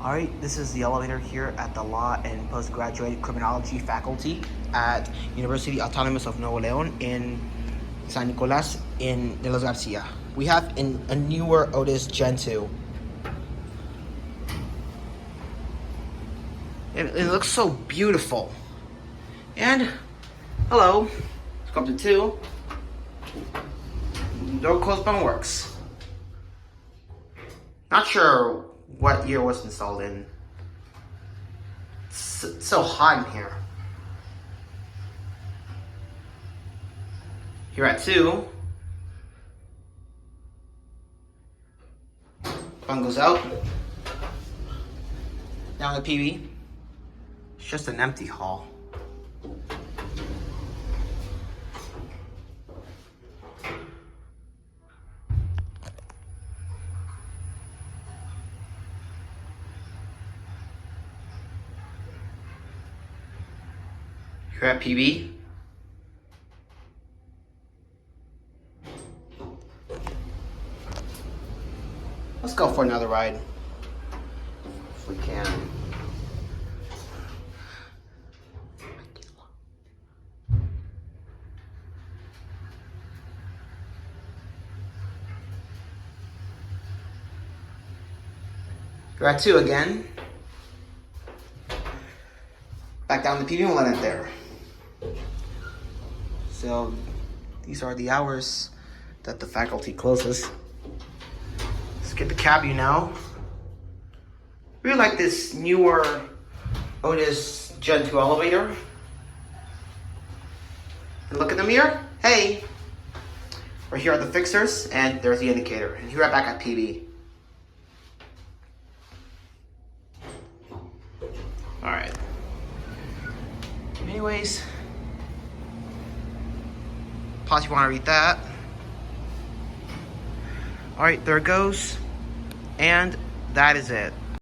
Alright, this is the elevator here at the Law and Postgraduate Criminology faculty at University Autonomous of Nuevo León in San Nicolás in De Los Garcia. We have a newer Otis Gen2. It looks so beautiful. And, hello, let's go up to 2. Door closed button works. Not sure what year was installed in. It's so hot in here. Here at 2. Button goes out. Down the PB. It's just an empty hall. Here at PB. Let's go for another ride, if we can. We're at 2 again. Back down the PB and we'll let it there. So these are the hours that the faculty closes. Let's get the cab view now. Really like this newer Otis Gen2 elevator. And look at the mirror. Hey! Right here are the fixers, and there's the indicator. And here we're back at PB. Alright. Anyways, pause if you want to read that. Alright, there it goes. And that is it.